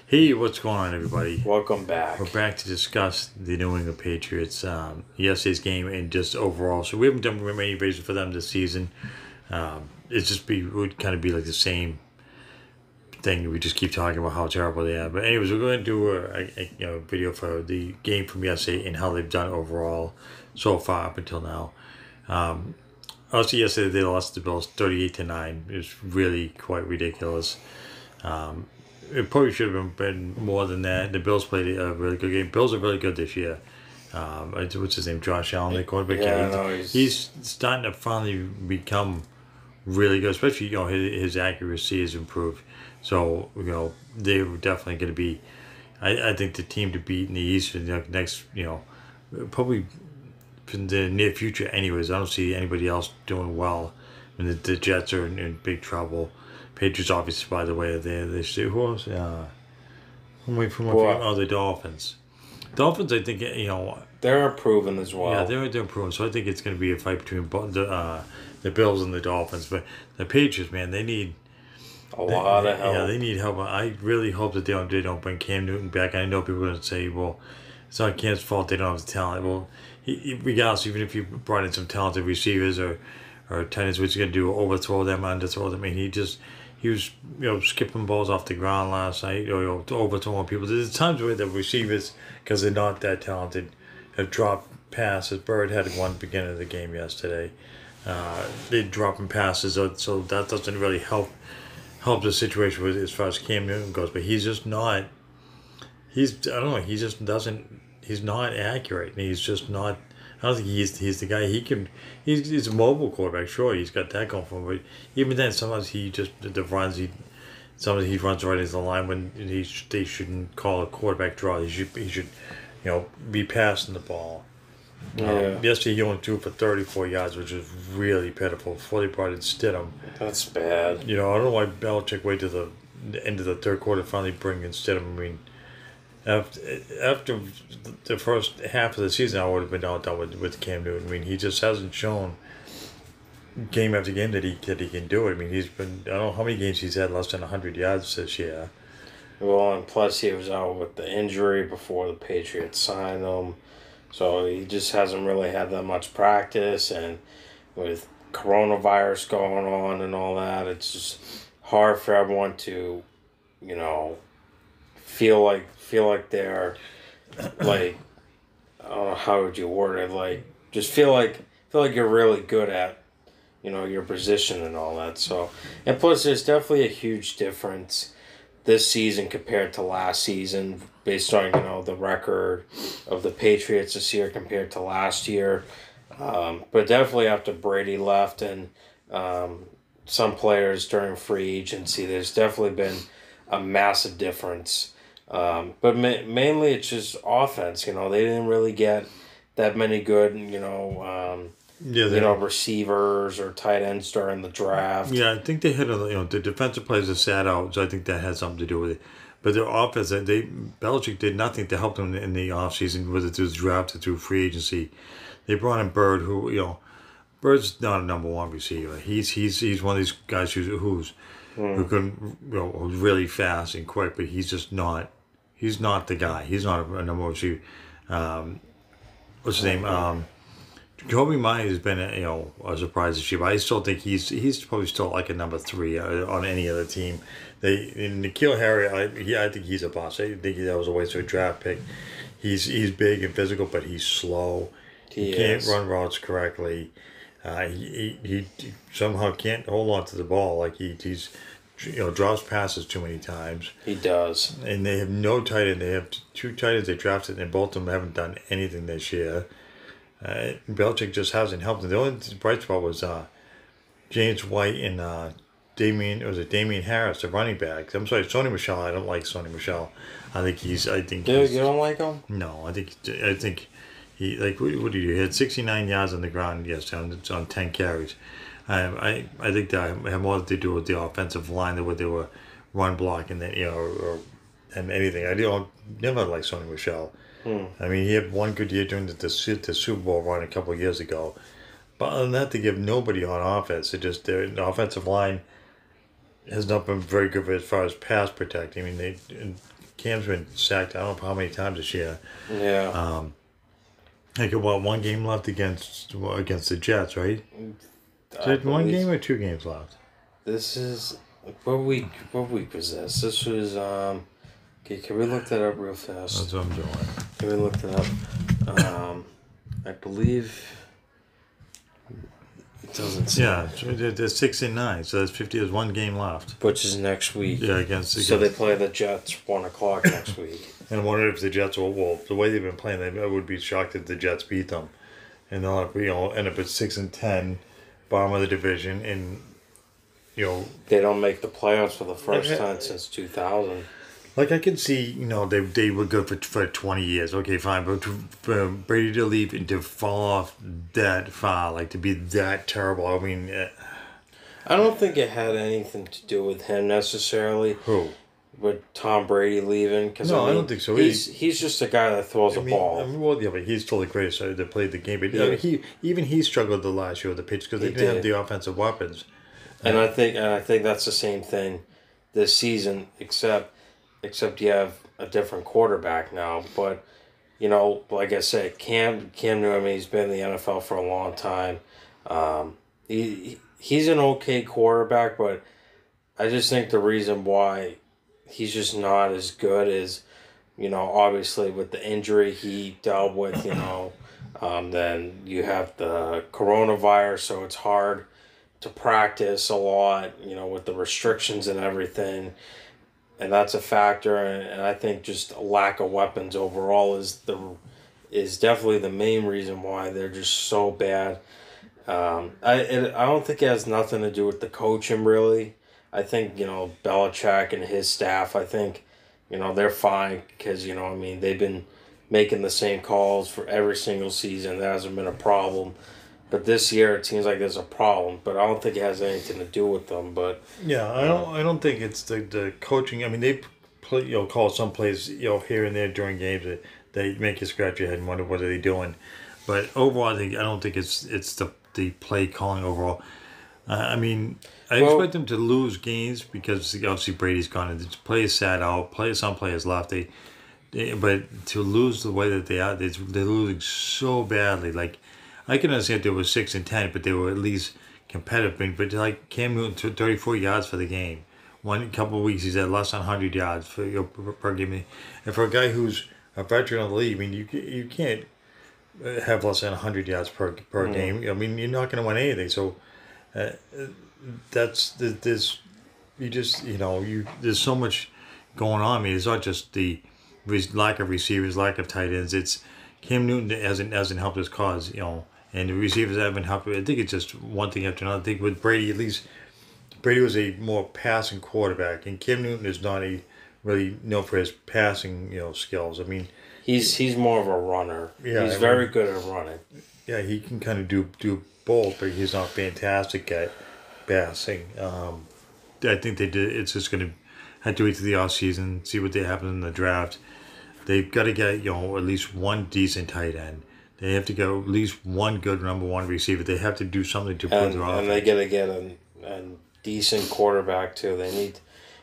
Hey, what's going on, everybody? Welcome back. We're back to discuss the New England Patriots, yesterday's game, and just overall. So we haven't done many raises for them this season. It's just would kind of be like the same thing. We just keep talking about how terrible they are. But anyways, we're going to do a video for the game from yesterday and how they've done overall so far up until now. Also, yesterday they lost the Bills 38-9. It was really quite ridiculous. It probably should have been more than that. The Bills played a really good game. Bills are really good this year. What's his name? Josh Allen, the quarterback. Yeah, he's starting to finally become really good. Especially his accuracy has improved. So they're definitely going to be. I think the team to beat in the East for the next probably in the near future. Anyways, I don't see anybody else doing well. I mean, the Jets are in big trouble. Patriots, obviously, by the way, they say who else? The Dolphins. Dolphins, I think they're improving as well. Yeah, they're improving. So I think it's going to be a fight between the Bills and the Dolphins. But the Patriots, man, they need a lot of help. Yeah, they need help. I really hope that they don't bring Cam Newton back. I know people are going to say, well, it's not Cam's fault. They don't have the talent. Well, regardless, even if you brought in some talented receivers or tight ends, what's he going to do? Overthrow them, underthrow them? I mean, he was skipping balls off the ground last night, overthrowing people. There's times where the receivers, because they're not that talented, have dropped passes. Bird had one beginning of the game yesterday. They're dropping passes, so that doesn't really help the situation as far as Cam Newton goes. But he's just not. I don't know. He just doesn't. He's not accurate. And he's just not. I don't think he's the guy. He's a mobile quarterback. Sure, he's got that going for him. But even then, sometimes he just the runs sometimes he runs right into the line when they shouldn't call a quarterback draw. He should be passing the ball. Yesterday he only threw for 34 yards, which is really pitiful. Before they brought in Stidham. That's bad. I don't know why Belichick waited to the end of the third quarter to finally bring in Stidham. I mean, after the first half of the season, I would have been all done with Cam Newton. I mean, he just hasn't shown game after game that he can do it. I mean, he's been, I don't know how many games he's had less than 100 yards this year. Well, and plus he was out with the injury before the Patriots signed him. So he just hasn't really had that much practice. And with coronavirus going on and all that, it's just hard for everyone to, feel like they're like, I don't know, how would you word it, like just feel like you're really good at your position and all that. So, and plus there's definitely a huge difference this season compared to last season based on the record of the Patriots this year compared to last year. But definitely after Brady left and some players during free agency, there's definitely been a massive difference. But mainly it's just offense. They didn't really get that many good, receivers or tight ends during the draft. Yeah, I think they had the defensive players that sat out, so I think that had something to do with it. But their offense, Belichick did nothing to help them in the offseason, whether through the draft or through free agency. They brought in Bird, who Bird's not a number one receiver. He's one of these guys who can who's really fast and quick, but he's just not. He's not the guy. He's not a number one receiver. What's his name? Jacoby Myers has been a surprise this year, but I still think he's probably still like a number 3 on any other team. N'Keal Harry, I think he's a boss. I think that was a waste of a draft pick. He's big and physical, but he's slow. He can't run routes correctly. He somehow can't hold on to the ball. Like he's drops passes too many times. He does. And they have no tight end. They have 2 tight ends they drafted, and both of them haven't done anything this year. Belichick just hasn't helped them. The only bright spot was James White and Damian Harris, the running back. I'm sorry, Sony Michel. I don't like Sony Michel. You don't like him? No, I think he what did he do? He had 69 yards on the ground yesterday on 10 carries. I think that had more to do with the offensive line than what they were run blocking that and anything. I never liked Sony Michel. I mean, he had one good year during the Super Bowl run a couple of years ago. But other than that, they give nobody on offense. The offensive line has not been very good as far as pass protecting. I mean, Cam's been sacked. I don't know how many times this year. Yeah. Like about one game left against the Jets, right? Is I it one believe game or 2 games left? this is what week was this? This was okay, can we look that up real That's fast? what I'm doing. Can we look that up? I believe it doesn't say. Yeah, so they're 6-9, so that's 50. There's one game left. Which is next week. Yeah, against. So they play the Jets 1 o'clock next week. And I wonder if the Jets will. Well, the way they've been playing, I would be shocked if the Jets beat them, and they'll have, end up at 6-10, bottom of the division, and They don't make the playoffs for the first time since 2000. like I could see, they were good for 20 years. Okay, fine, but for Brady to leave and to fall off that far, like to be that terrible. I mean, I don't think it had anything to do with him necessarily. who? With Tom Brady leaving, because No, I don't think so. He's just a guy that throws a ball. Well, yeah, but he's still the greatest that played the game. But Yeah. he struggled the last year with the pitch because they He didn't have did. the offensive weapons. And I think that's the same thing this season, except you have a different quarterback now. But like I said, Cam Newton, he's been in the NFL for a long time. He's an okay quarterback, but I just think the reason why he's just not as good as, obviously with the injury he dealt with, then you have the coronavirus, so it's hard to practice a lot, with the restrictions and everything. And that's a factor. And I think just a lack of weapons overall is definitely the main reason why they're just so bad. I don't think it has nothing to do with the coaching, really. I think, Belichick and his staff, I think, they're fine because, they've been making the same calls for every single season. There hasn't been a problem. But this year it seems like there's a problem. But I don't think it has anything to do with them. But Yeah, I don't think it's the coaching. I mean, they play, call some plays here and there during games that they make you scratch your head and wonder what are they doing. But overall, I don't think it's the play calling overall. I mean, I expect them to lose games because obviously Brady's gone and the players sat out. Some players left. But to lose the way that they are, they're losing so badly. Like I can understand if they were 6-10, but they were at least competitive. But like Cam Newton took 34 yards for the game. One couple of weeks he's at less than 100 yards per game. And for a guy who's a veteran of the league, I mean you can't have less than 100 yards per game. I mean you're not going to win anything. So. There's there's so much going on. I mean, it's not just the lack of receivers, lack of tight ends. It's Cam Newton hasn't helped his cause, and the receivers haven't helped. I think it's just one thing after another. I think with Brady, at least Brady was a more passing quarterback, and Cam Newton is not really known for his passing skills. I mean, he's more of a runner. Yeah, he's very good at running. Yeah, he can kind of do both, but he's not fantastic at passing. I think they did. It's just going to have to wait to the off season, see what they happen in the draft. They've got to get at least one decent tight end. They have to get at least one good number one receiver. They have to do something to improve their offense. And they got to get a decent quarterback too.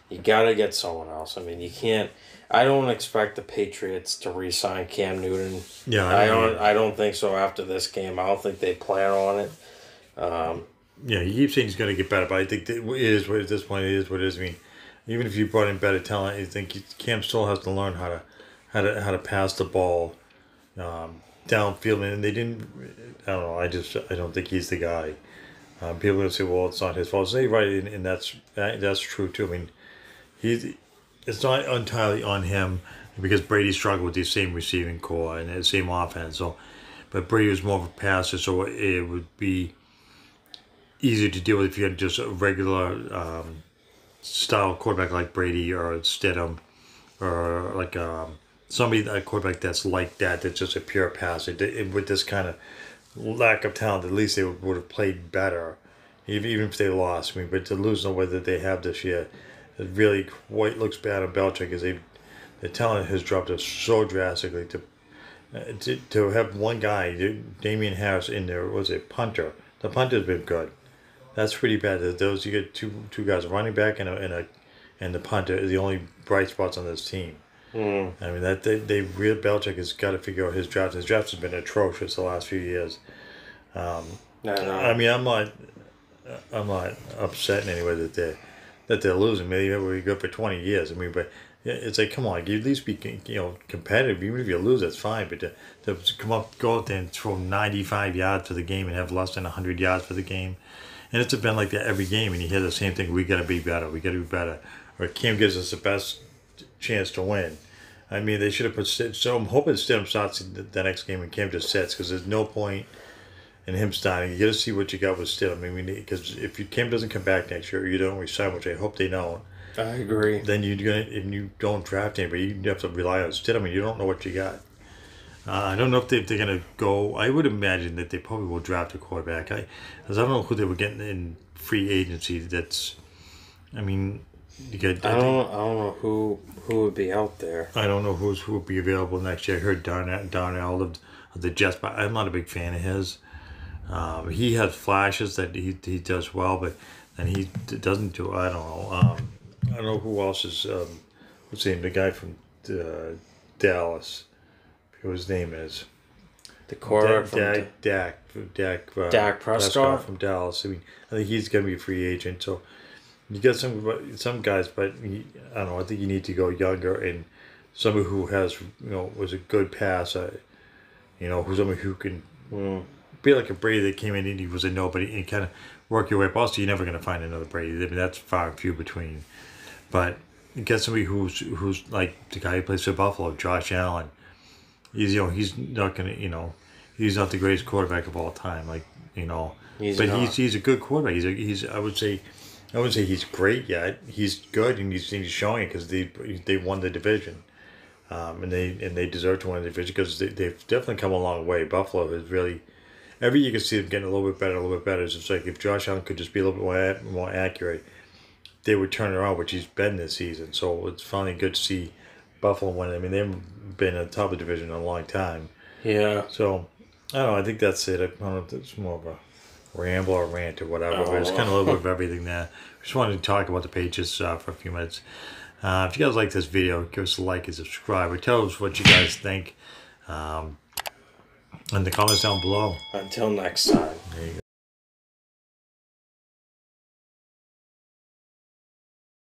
You got to get someone else. I mean, you can't. I don't expect the Patriots to re-sign Cam Newton. Yeah, I don't think so after this game. I don't think they plan on it. Yeah, he keeps saying he's going to get better, but I think that it is what at this point it is what it is. I mean, even if you brought in better talent, I think Cam still has to learn how to pass the ball downfield, and they didn't. I don't know. I don't think he's the guy. People are going to say, well, it's not his fault. So, right, and that's true too. I mean, it's not entirely on him because Brady struggled with the same receiving core and the same offense. So, but Brady was more of a passer, so it would be easier to deal with if you had just a regular style quarterback like Brady or Stidham or like a quarterback that's like that's just a pure passer. With this kind of lack of talent, at least they would have played better, even if they lost. I mean, but to lose the way that they have this year, it really quite looks bad on Belichick because the talent has dropped so drastically. To have one guy, Damian Harris, in there was a punter. The punter's been good. That's pretty bad. Those you get two guys, a running back and the punter, are the only bright spots on this team. Mm. I mean that they real Belichick has got to figure out his draft. His draft has been atrocious the last few years. I I know. mean, I'm not upset in any way that they're losing. Maybe we're good for 20 years. I mean, but it's like, come on, you at least be competitive. Even if you lose, that's fine. But to go out there and throw 95 yards for the game and have less than 100 yards for the game, and it's been like that every game. And you hear the same thing: we got to be better. We got to be better. Or Cam gives us the best chance to win. I mean, they should have put. So I'm hoping Stidham starts the next game and Cam just sits because there's no point in him starting. You got to see what you got with Stidham. I mean, because if Cam doesn't come back next year, or you don't resign, which I hope they don't. I agree. Then and you don't draft anybody. You have to rely on Stidham, and you don't know what you got. I don't know if they're going to go. I would imagine that they probably will draft a quarterback. Because I don't know who they were getting in free agency. That's, I mean, you got. I don't know who would be out there. I don't know who will be available next year. I heard Darnell of the Jets, but I'm not a big fan of his. He has flashes that he does well, but then he doesn't do. I don't know. I don't know who else is. What's his name? The guy from Dallas. Who his name is? The quarterback from Dak Prescott from Dallas. I mean, I think he's going to be a free agent. So you got some guys, but I don't know. I think you need to go younger and somebody who has was a good passer. Who's somebody who can be like a Brady that came in and he was a nobody and kind of work your way up. Also, you're never going to find another Brady. I mean, that's far and few between. But you get somebody who's like the guy who plays for Buffalo, Josh Allen. He's not gonna he's not the greatest quarterback of all time, he's a good quarterback. He's I wouldn't say he's great yet. He's good and he's showing it because they won the division, and they deserve to win the division because they've definitely come a long way. Buffalo has really every year you can see them getting a little bit better. It's just like if Josh Allen could just be a little bit more accurate, they would turn around, which he's been this season. So it's finally good to see Buffalo win. I mean, they haven't been at the top of the division in a long time. Yeah. So, I don't know. I think that's it. I don't know if it's more of a ramble or rant or whatever, but it's kind of a little bit of everything there. Just wanted to talk about the Patriots for a few minutes. If you guys like this video, give us a like and subscribe. Or tell us what you guys think in the comments down below. Until next time. There you go.